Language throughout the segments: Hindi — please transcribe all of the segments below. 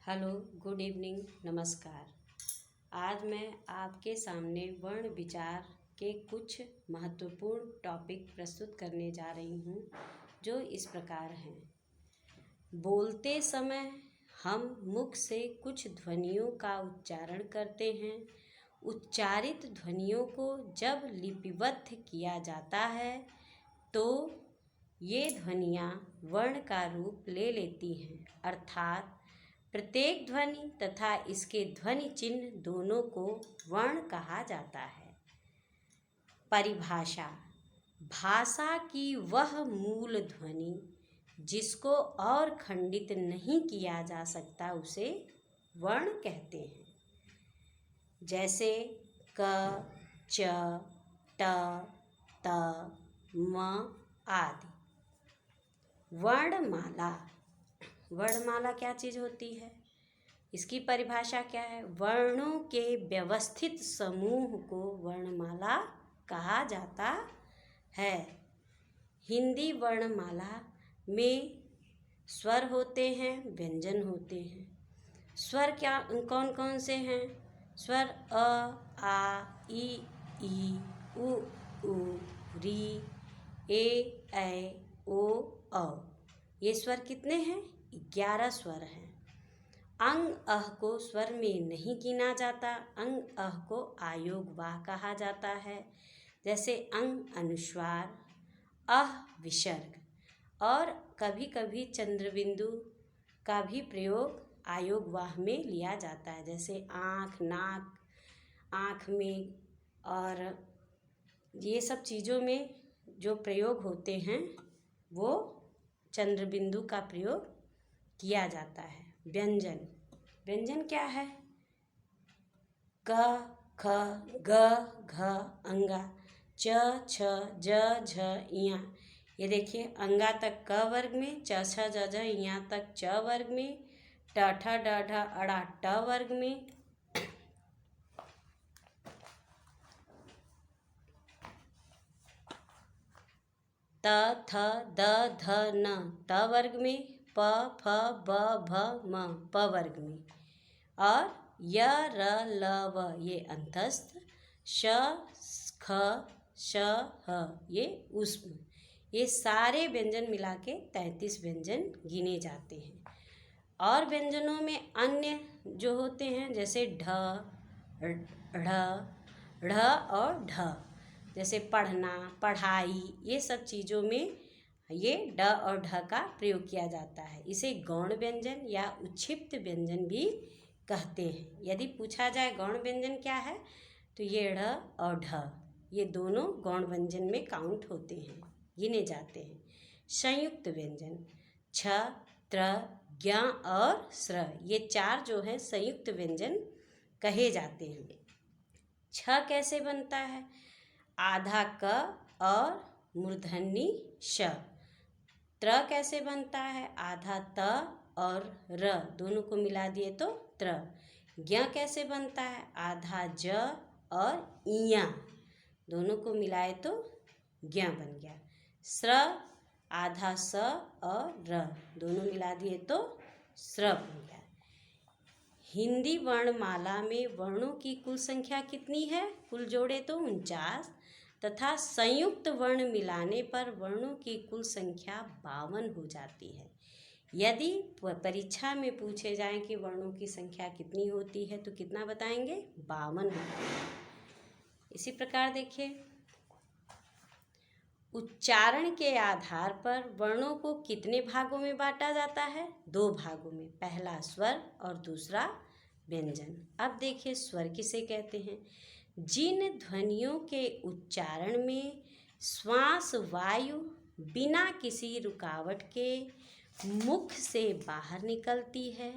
हेलो, गुड इवनिंग, नमस्कार। आज मैं आपके सामने वर्ण विचार के कुछ महत्वपूर्ण टॉपिक प्रस्तुत करने जा रही हूँ, जो इस प्रकार हैं। बोलते समय हम मुख से कुछ ध्वनियों का उच्चारण करते हैं। उच्चारित ध्वनियों को जब लिपिबद्ध किया जाता है तो ये ध्वनियाँ वर्ण का रूप ले लेती हैं, अर्थात प्रत्येक ध्वनि तथा इसके ध्वनि चिन्ह दोनों को वर्ण कहा जाता है। परिभाषा: भाषा की वह मूल ध्वनि जिसको और खंडित नहीं किया जा सकता उसे वर्ण कहते हैं। जैसे क, च, ट, त, म आदि। वर्णमाला। वर्णमाला क्या चीज़ होती है? इसकी परिभाषा क्या है? वर्णों के व्यवस्थित समूह को वर्णमाला कहा जाता है। हिंदी वर्णमाला में स्वर होते हैं, व्यंजन होते हैं। स्वर क्या कौन कौन से हैं? स्वर अ, आ, ई, उ, री, ए, ऐ, ओ, औ। ये स्वर कितने हैं? 11 स्वर हैं। अंग अह को स्वर में नहीं गिना जाता। अंग अह को आयोगवाह कहा जाता है। जैसे अंग अनुस्वार, अह विसर्ग। और कभी कभी चंद्रबिंदु का भी प्रयोग आयोगवाह में लिया जाता है, जैसे आँख, नाक, आँख में, और ये सब चीज़ों में जो प्रयोग होते हैं वो चंद्रबिंदु का प्रयोग किया जाता है। व्यंजन। व्यंजन क्या है? क, ख, ग, घ, अंगा, च, छ, ज, झ, इया। ये देखिए, अंगा तक क वर्ग में, च, छ, ज, झ, इया तक च वर्ग में, ट, ठ, ड, ढ, अड़ा ट वर्ग में, त, थ, द, ध, न त वर्ग में, प, फ, ब, भ, म प वर्ग में, और य, र, ल, व ये अंतस्थ, श, ख, श, ह ये ऊष्म। ये सारे व्यंजन मिला के 33 व्यंजन गिने जाते हैं। और व्यंजनों में अन्य जो होते हैं, जैसे ढ, ढ़ और ढ, जैसे पढ़ना, पढ़ाई, ये सब चीज़ों में ये ड और ढ का प्रयोग किया जाता है। इसे गौण व्यंजन या उच्छिप्त व्यंजन भी कहते हैं। यदि पूछा जाए गौण व्यंजन क्या है, तो ये ढ़ और ढ ये दोनों गौण व्यंजन में काउंट होते हैं, गिने जाते हैं। संयुक्त व्यंजन छ, त्र, ज्ञ और स्र, ये 4 जो है संयुक्त व्यंजन कहे जाते हैं। छ कैसे बनता है? आधा क और मूर्धन्य श। त्र कैसे बनता है? आधा त और र दोनों को मिला दिए तो त्र। ज्ञ कैसे बनता है? आधा ज और इया दोनों को मिलाए तो ज्ञ बन गया। स्र आधा स और र दोनों मिला दिए तो स्र बन गया। हिंदी वर्णमाला में वर्णों की कुल संख्या कितनी है? कुल जोड़े तो 49, तथा संयुक्त वर्ण मिलाने पर वर्णों की कुल संख्या 52 हो जाती है। यदि परीक्षा में पूछे जाएं कि वर्णों की संख्या कितनी होती है तो कितना बताएंगे? 52 होती है। इसी प्रकार देखिए, उच्चारण के आधार पर वर्णों को कितने भागों में बांटा जाता है? 2 भागों में, पहला स्वर और दूसरा व्यंजन। अब देखिए, स्वर किसे कहते हैं? जिन ध्वनियों के उच्चारण में श्वास वायु बिना किसी रुकावट के मुख से बाहर निकलती है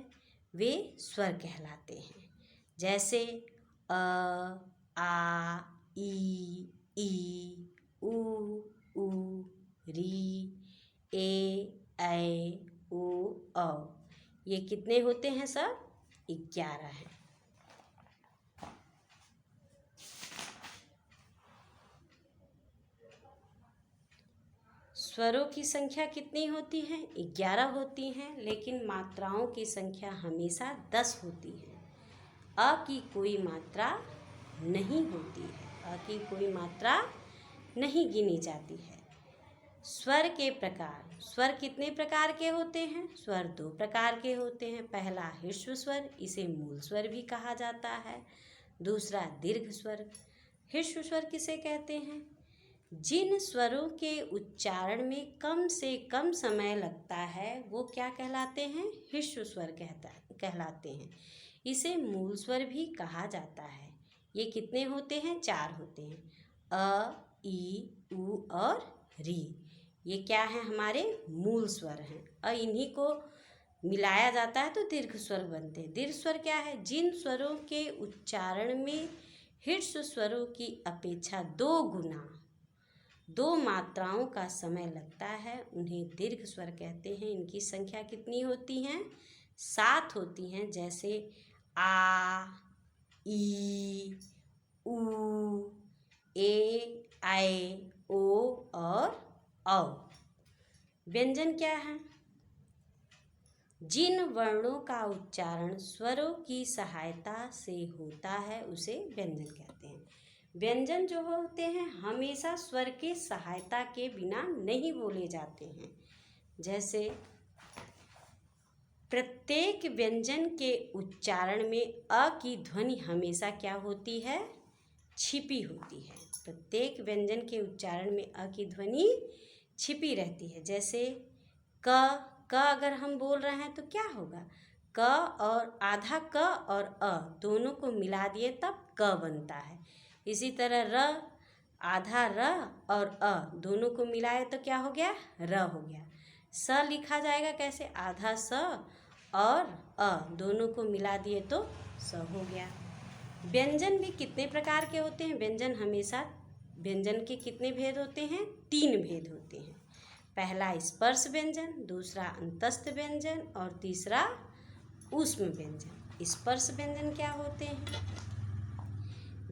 वे स्वर कहलाते हैं। जैसे अ, आ, ई, उ, री, ए, ऐ, ओ, औ। ये कितने होते हैं? सब 11 हैं। स्वरों की संख्या कितनी होती है? 11 होती हैं, लेकिन मात्राओं की संख्या हमेशा 10 होती है। अ की कोई मात्रा नहीं होती है, अ की कोई मात्रा नहीं गिनी जाती है। स्वर के प्रकार, स्वर कितने प्रकार के होते हैं? स्वर 2 प्रकार के होते हैं। पहला ह्रस्व स्वर, इसे मूल स्वर भी कहा जाता है। दूसरा दीर्घ स्वर। ह्रस्व स्वर किसे कहते हैं? जिन स्वरों के उच्चारण में कम से कम समय लगता है वो क्या कहलाते हैं? ह्रस्व स्वर कहलाते हैं। इसे मूल स्वर भी कहा जाता है। ये कितने होते हैं? 4 होते हैं। अ, ई, उ और री। ये क्या है? हमारे मूल स्वर हैं। और इन्हीं को मिलाया जाता है तो दीर्घ स्वर बनते हैं। दीर्घ स्वर क्या है? जिन स्वरों के उच्चारण में ह्रस्व स्वरों की अपेक्षा 2 गुना 2 मात्राओं का समय लगता है उन्हें दीर्घ स्वर कहते हैं। इनकी संख्या कितनी होती हैं? 7 होती हैं। जैसे आ, ई, उ, ए, ऐ, ओ और औ। व्यंजन क्या है? जिन वर्णों का उच्चारण स्वरों की सहायता से होता है उसे व्यंजन कहते हैं। व्यंजन जो होते हैं हमेशा स्वर के सहायता के बिना नहीं बोले जाते हैं। जैसे प्रत्येक व्यंजन के उच्चारण में अ की ध्वनि हमेशा क्या होती है? छिपी होती है। प्रत्येक व्यंजन के उच्चारण में अ की ध्वनि छिपी रहती है। जैसे क अगर हम बोल रहे हैं तो क्या होगा? क और आधा क और अ दोनों को मिला दिए तब क बनता है। इसी तरह र, आधा र और अ दोनों को मिलाए तो क्या हो गया? र हो गया। स लिखा जाएगा कैसे? आधा स और अ दोनों को मिला दिए तो स हो गया। व्यंजन भी कितने प्रकार के होते हैं? व्यंजन के कितने भेद होते हैं? 3 भेद होते हैं। पहला स्पर्श व्यंजन, दूसरा अंतस्थ व्यंजन और तीसरा ऊष्म व्यंजन। स्पर्श व्यंजन क्या होते हैं?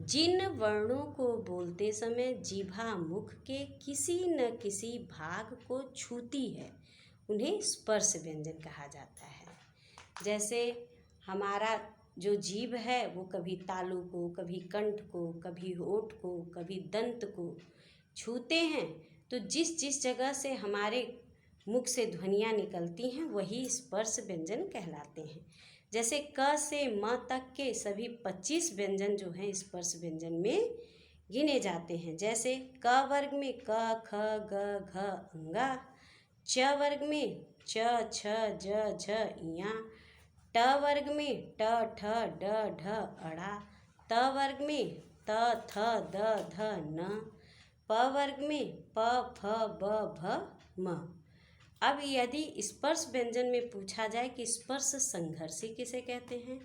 जिन वर्णों को बोलते समय जीभा मुख के किसी न किसी भाग को छूती है उन्हें स्पर्श व्यंजन कहा जाता है। जैसे हमारा जो जीभ है वो कभी तालु को, कभी कंठ को, कभी होठ को, कभी दंत को छूते हैं तो जिस जिस जगह से हमारे मुख से ध्वनियाँ निकलती हैं वही स्पर्श व्यंजन कहलाते हैं। जैसे क से म तक के सभी 25 व्यंजन जो हैं स्पर्श व्यंजन में गिने जाते हैं। जैसे क वर्ग में क, ख, ग, घ, अंगा। च वर्ग में च, छ, ज, झ, इयाँ। ट वर्ग में ट, ठ, ड, ढ, अड़ा। त वर्ग में त, थ, द, ध, न। प वर्ग में प, फ, ब, भ, म। अब यदि स्पर्श व्यंजन में पूछा जाए कि स्पर्श संघर्षी किसे कहते हैं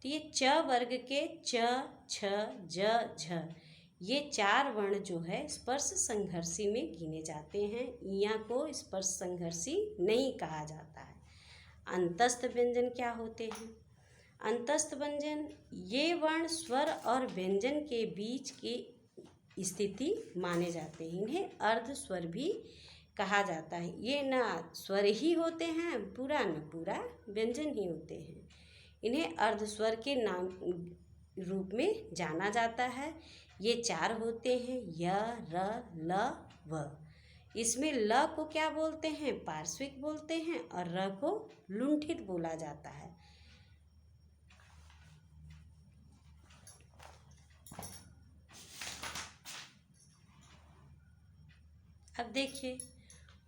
तो ये च वर्ग के च, छ, ज, झ ये 4 वर्ण जो है स्पर्श संघर्षी में गिने जाते हैं। इयाँ को स्पर्श संघर्षी नहीं कहा जाता है। अंतस्थ व्यंजन क्या होते हैं? अंतस्थ व्यंजन ये वर्ण स्वर और व्यंजन के बीच की स्थिति माने जाते हैं। इन्हें अर्ध स्वर भी कहा जाता है। ये न स्वर ही होते हैं पूरा, न पूरा व्यंजन ही होते हैं। इन्हें अर्ध स्वर के नाम रूप में जाना जाता है। ये 4 होते हैं य, र, ल, व। इसमें ल को क्या बोलते हैं? पार्श्विक बोलते हैं और र को लुंठित बोला जाता है। अब देखिए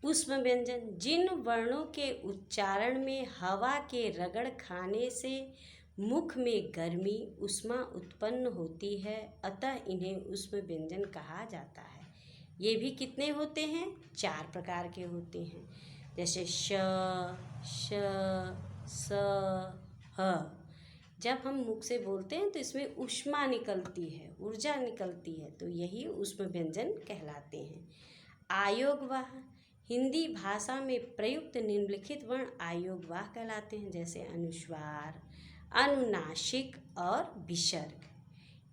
ऊष्म व्यंजन, जिन वर्णों के उच्चारण में हवा के रगड़ खाने से मुख में गर्मी ऊष्मा उत्पन्न होती है अतः इन्हें ऊष्म व्यंजन कहा जाता है। ये भी कितने होते हैं? 4 प्रकार के होते हैं। जैसे श, श, स, ह। जब हम मुख से बोलते हैं तो इसमें ऊष्मा निकलती है, ऊर्जा निकलती है, तो यही ऊष्म व्यंजन कहलाते हैं। आयोगवाह, हिंदी भाषा में प्रयुक्त निम्नलिखित वर्ण आयोगवाह कहलाते हैं। जैसे अनुस्वार, अनुनासिक और विसर्ग।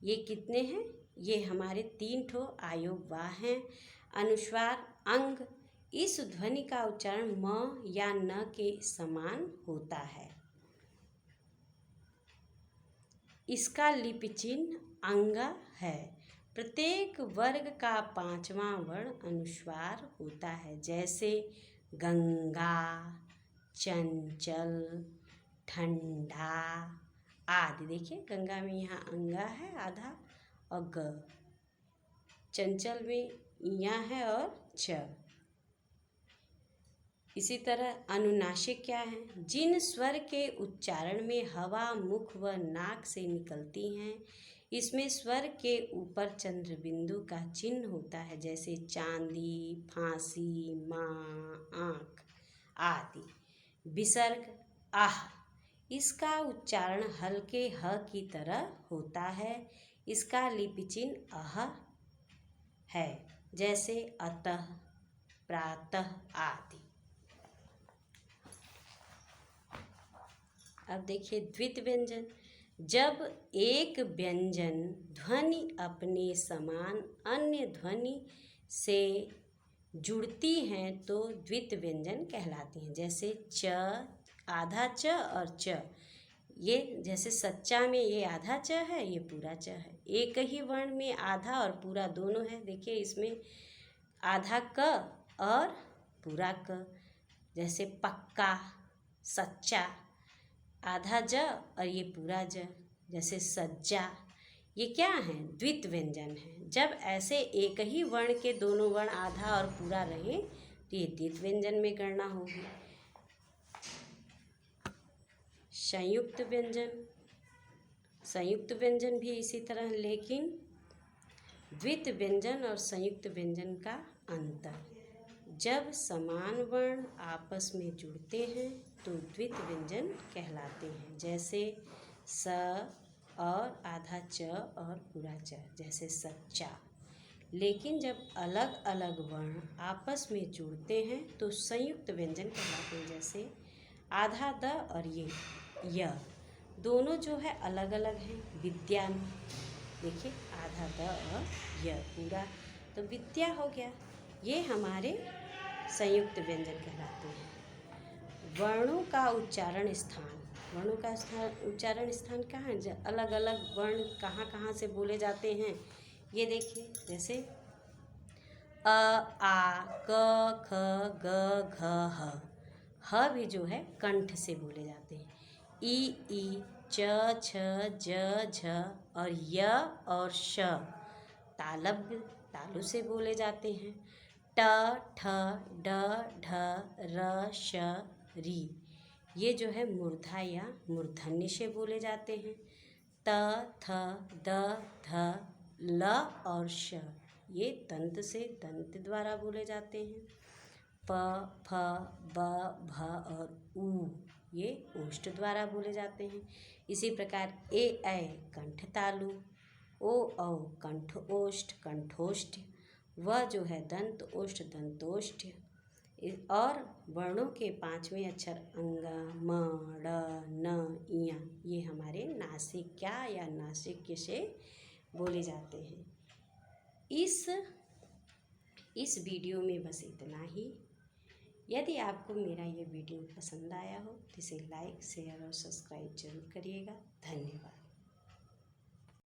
ये कितने हैं? ये हमारे 3 ठो आयोगवाह हैं। अनुस्वार अंग, इस ध्वनि का उच्चारण म या न के समान होता है। इसका लिपि चिन्ह अंग है। प्रत्येक वर्ग का 5वां वर्ण अनुस्वार होता है, जैसे गंगा, चंचल, ठंडा आदि। देखिए गंगा में यहाँ अंगा है आधा और ग, चंचल में इया है और च। इसी तरह अनुनासिक क्या है? जिन स्वर के उच्चारण में हवा मुख व नाक से निकलती हैं, इसमें स्वर के ऊपर चंद्र बिंदु का चिन्ह होता है, जैसे चांदी, फांसी, माँ, आँख आदि। विसर्ग आह, इसका उच्चारण हल्के ह की तरह होता है। इसका लिपि चिन्ह अह है, जैसे अतः, प्रातः आदि। अब देखिए द्वित व्यंजन। जब एक व्यंजन ध्वनि अपने समान अन्य ध्वनि से जुड़ती हैं तो द्वित व्यंजन कहलाती हैं, जैसे च, आधा च और च। ये जैसे सच्चा में ये आधा च है, ये पूरा च है। एक ही वर्ण में आधा और पूरा दोनों है। देखिए इसमें आधा क और पूरा क, जैसे पक्का, सच्चा, आधा ज और ये पूरा ज, जैसे सज्जा। ये क्या है? द्वित व्यंजन है। जब ऐसे एक ही वर्ण के दोनों वर्ण आधा और पूरा रहे तो ये द्वित व्यंजन में गणना होगी। संयुक्त व्यंजन। संयुक्त व्यंजन भी इसी तरह, लेकिन द्वित व्यंजन और संयुक्त व्यंजन का अंतर। जब समान वर्ण आपस में जुड़ते हैं तो द्वित व्यंजन कहलाते हैं, जैसे स और आधा च और पूरा च, जैसे सच्चा। लेकिन जब अलग अलग वर्ण आपस में जुड़ते हैं तो संयुक्त व्यंजन कहलाते हैं, जैसे आधा द और ये य, दोनों जो है अलग अलग हैं। विद्या में देखिए आधा द और य पूरा, तो विद्या हो गया। ये हमारे संयुक्त व्यंजन कहलाते हैं। वर्णों का उच्चारण स्थान। वर्णों का उच्चारण स्थान कहाँ है? अलग अलग वर्ण कहाँ कहाँ से बोले जाते हैं, ये देखिए। जैसे अ, आ, क, ख, ग, घ, ह। ह भी जो है कंठ से बोले जाते हैं। ई, च, छ, ज, झ और य और श तालव्य, तालु से बोले जाते हैं। ट, ठ, ड, ढ, र, श, री, ये जो है मूर्धा या मूर्धन्य से बोले जाते हैं। त, थ, द, ध, ल और श, ये दंत से, दंत द्वारा बोले जाते हैं। प, फ, ब, भ और उ, ये ओष्ठ द्वारा बोले जाते हैं। इसी प्रकार ए, ऐ कंठ तालु, ओ, औ कंठ ओष्ठ, कंठोष्ठ, वह जो है दंत ओष्ठ, दंतोष्ठ। और वर्णों के 5वें अक्षर अंगा, म, ड़, न, इया, ये हमारे नासिक्या या नासिक्य से बोले जाते हैं। इस वीडियो में बस इतना ही। यदि आपको मेरा ये वीडियो पसंद आया हो तो इसे लाइक, शेयर और सब्सक्राइब जरूर करिएगा। धन्यवाद।